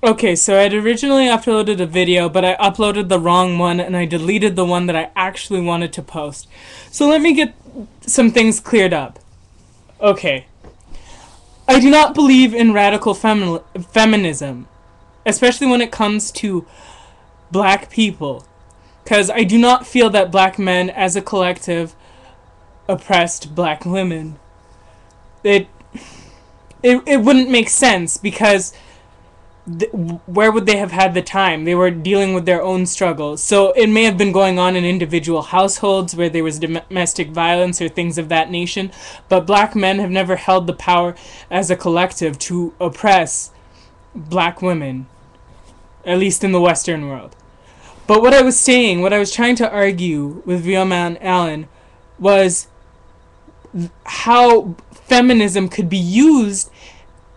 Okay, so I'd originally uploaded a video, but I uploaded the wrong one and I deleted the one that I actually wanted to post. So let me get some things cleared up. Okay. I do not believe in radical feminism, especially when it comes to black people, because I do not feel that black men as a collective oppressed black women. It, it wouldn't make sense because where would they have had the time? They were dealing with their own struggles. So it may have been going on in individual households where there was domestic violence or things of that nation, but black men have never held the power as a collective to oppress black women, at least in the Western world. But what I was saying, what I was trying to argue with Realmanallen was how feminism could be used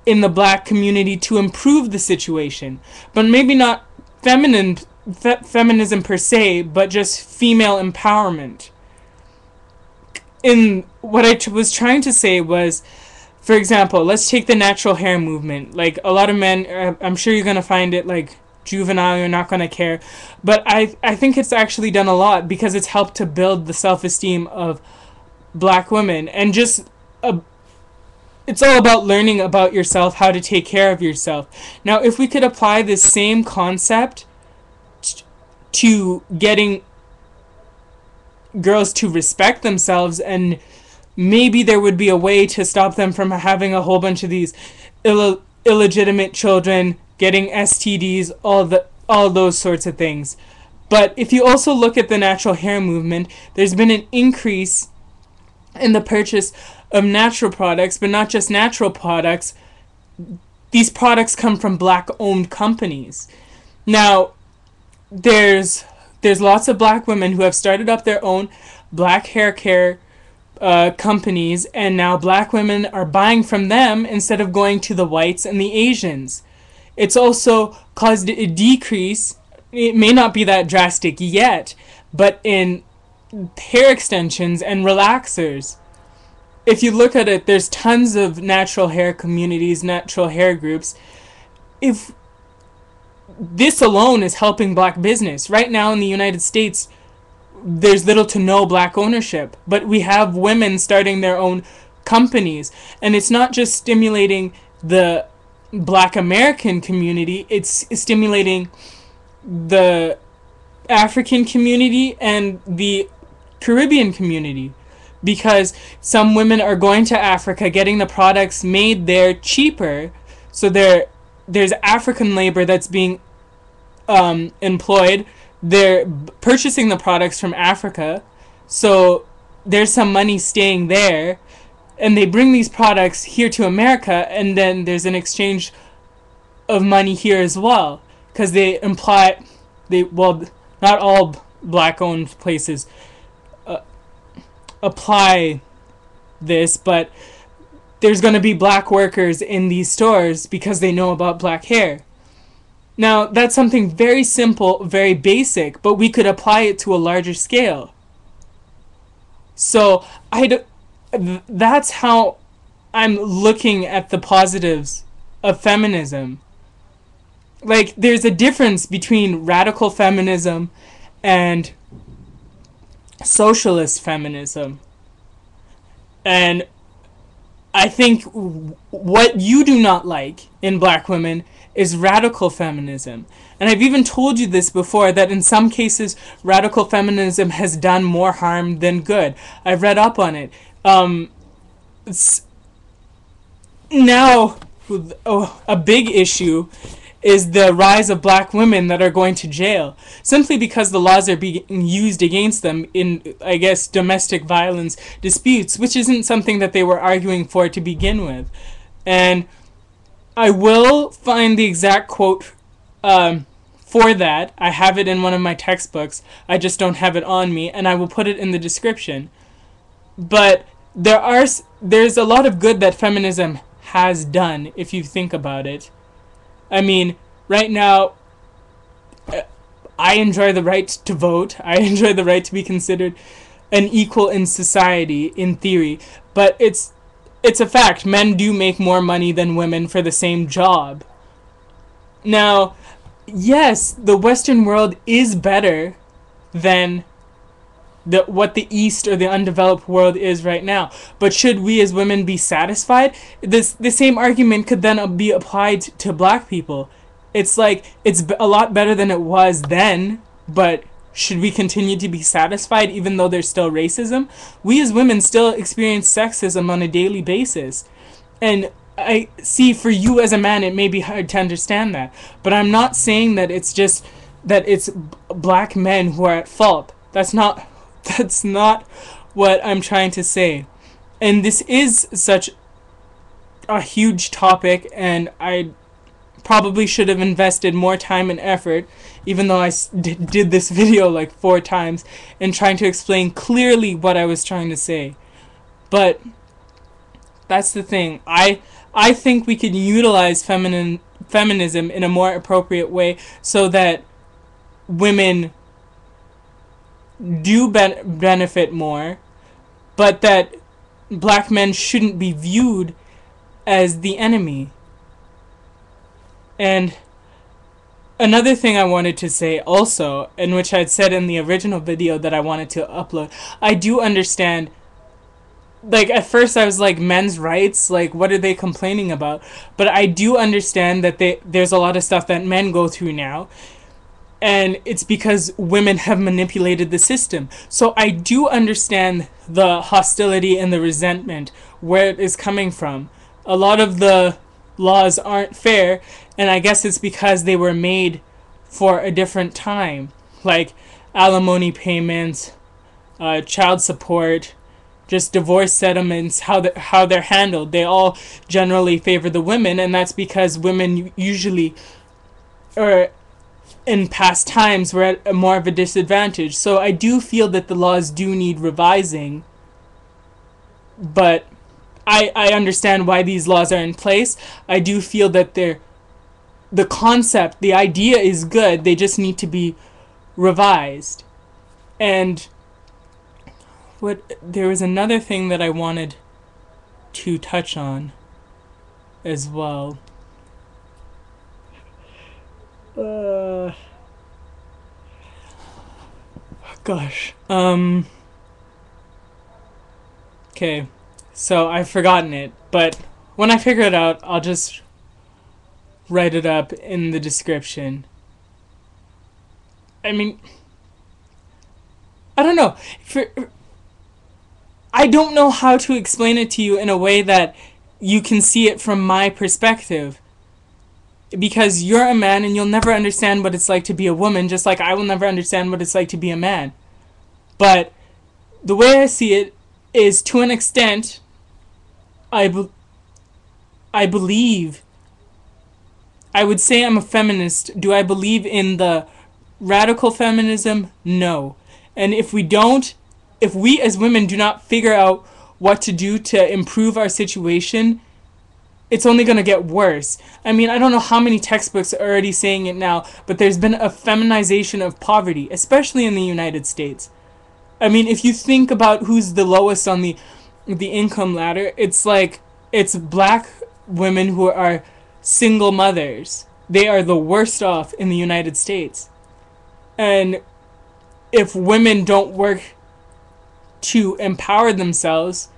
in the black community to improve the situation, but maybe not feminism per se, but just female empowerment. In what I was trying to say was, for example, let's take the natural hair movement. Like, a lot of men, I'm sure you're gonna find it like juvenile, you're not gonna care, but I think it's actually done a lot because it's helped to build the self-esteem of black women. And just it's all about learning about yourself, how to take care of yourself. Now, if we could apply this same concept to getting girls to respect themselves, and maybe there would be a way to stop them from having a whole bunch of these illegitimate children, getting STDs, all those sorts of things. But if you also look at the natural hair movement, there's been an increase in the purchase of natural products, but not just natural products. These products come from black-owned companies. Now, there's lots of black women who have started up their own black hair care companies, and now black women are buying from them instead of going to the whites and the Asians. It's also caused a decrease. It may not be that drastic yet, but in hair extensions and relaxers. If you look at it, there's tons of natural hair communities, natural hair groups. If this alone is helping black business. Right now in the United States, there's little to no black ownership, but we have women starting their own companies, and it's not just stimulating the black American community, it's stimulating the African community and the Caribbean community, because some women are going to Africa, getting the products made there cheaper, so there's African labor that's being employed. They're purchasing the products from Africa, so there's some money staying there, and they bring these products here to America, and then there's an exchange of money here as well, because not all black-owned places apply this, but there's going to be black workers in these stores because they know about black hair. Now, that's something very simple, very basic, but we could apply it to a larger scale. So, that's how I'm looking at the positives of feminism. Like, there's a difference between radical feminism and socialist feminism. And I think what you do not like in black women is radical feminism. And I've even told you this before, that in some cases radical feminism has done more harm than good. I've read up on it. Now, a big issue is the rise of black women that are going to jail, simply because the laws are being used against them in, I guess, domestic violence disputes, which isn't something that they were arguing for to begin with. And I will find the exact quote for that. I have it in one of my textbooks. I just don't have it on me, and I will put it in the description. But there's a lot of good that feminism has done, if you think about it. I mean, right now, I enjoy the right to vote. I enjoy the right to be considered an equal in society, in theory. But it's a fact. Men do make more money than women for the same job. Now, yes, the Western world is better than what the East or the undeveloped world is right now. But should we as women be satisfied? The same argument could then be applied to black people. It's like it's a lot better than it was then, but should we continue to be satisfied even though there's still racism? We as women still experience sexism on a daily basis. And I see for you as a man it may be hard to understand that, but I'm not saying that it's just that it's black men who are at fault. That's not what I'm trying to say. And this is such a huge topic, and I probably should have invested more time and effort, even though I did this video like 4 times, in trying to explain clearly what I was trying to say. But that's the thing. I think we could utilize feminism in a more appropriate way so that women do benefit more, but that black men shouldn't be viewed as the enemy. And another thing I wanted to say also, and which I'd said in the original video that I wanted to upload, I do understand, like, at first I was like, men's rights, like, what are they complaining about? But I do understand that there's a lot of stuff that men go through now, and it's because women have manipulated the system. So I do understand the hostility and the resentment, where it is coming from. A lot of the laws aren't fair, and I guess it's because they were made for a different time, like alimony payments, child support, just divorce settlements, how they're handled. They all generally favor the women, and that's because women usually, or in past times, were at more of a disadvantage. So I do feel that the laws do need revising, but I understand why these laws are in place. I do feel that the concept, the idea is good. They just need to be revised. And there was another thing that I wanted to touch on as well. Gosh. Okay. So I've forgotten it, but when I figure it out, I'll just write it up in the description. I mean, I don't know. I don't know how to explain it to you in a way that you can see it from my perspective. Because you're a man and you'll never understand what it's like to be a woman, just like I will never understand what it's like to be a man. But the way I see it is, to an extent, I believe, I would say I'm a feminist. Do I believe in the radical feminism? No. And if we as women do not figure out what to do to improve our situation, it's only going to get worse. I mean, I don't know how many textbooks are already saying it now, but there's been a feminization of poverty, especially in the United States. I mean, if you think about who's the lowest on the income ladder, it's black women who are single mothers. They are the worst off in the United States. And if women don't work to empower themselves,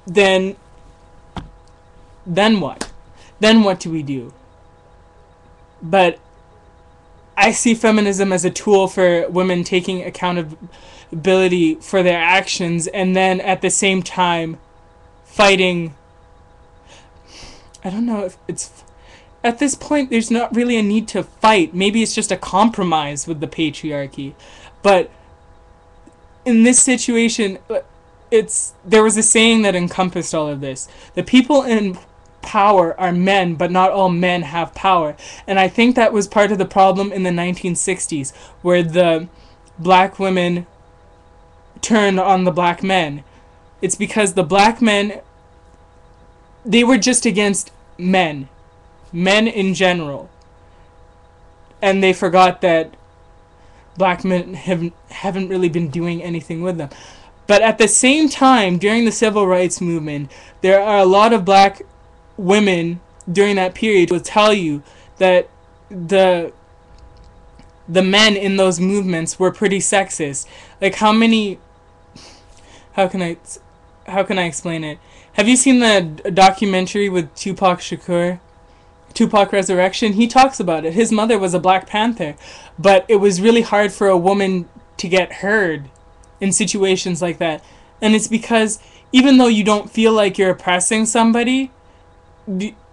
then what? Then what do we do? But I see feminism as a tool for women taking accountability for their actions, and then at the same time fighting. I don't know if it's, at this point there's not really a need to fight. Maybe it's just a compromise with the patriarchy. But in this situation, there was a saying that encompassed all of this. The people in power are men, but not all men have power. And I think that was part of the problem in the 1960s, where the black women turned on the black men. It's because the black men, they were just against men in general, and they forgot that black men haven't really been doing anything with them. But at the same time, during the civil rights movement, there are a lot of black women during that period who will tell you that the men in those movements were pretty sexist. Like, how can I explain it? Have you seen the documentary with Tupac Shakur? Tupac Resurrection? He talks about it. His mother was a Black Panther, but it was really hard for a woman to get heard in situations like that. And it's because even though you don't feel like you're oppressing somebody,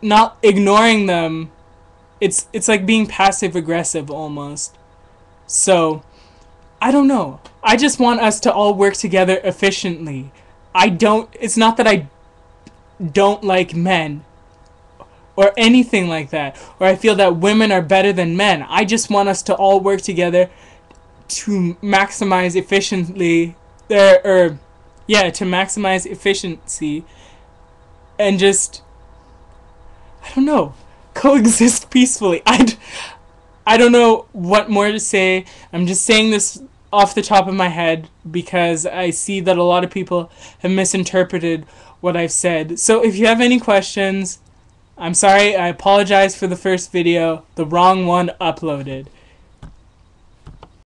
not ignoring them, it's like being passive aggressive almost. So, I don't know. I just want us to all work together efficiently. It's not that I don't like men or anything like that, or I feel that women are better than men. I just want us to all work together to maximize efficiently, to maximize efficiency, and just, I don't know, coexist peacefully. I don't know what more to say. I'm just saying this off the top of my head because I see that a lot of people have misinterpreted what I've said. So if you have any questions, I'm sorry, I apologize for the first video, the wrong one uploaded.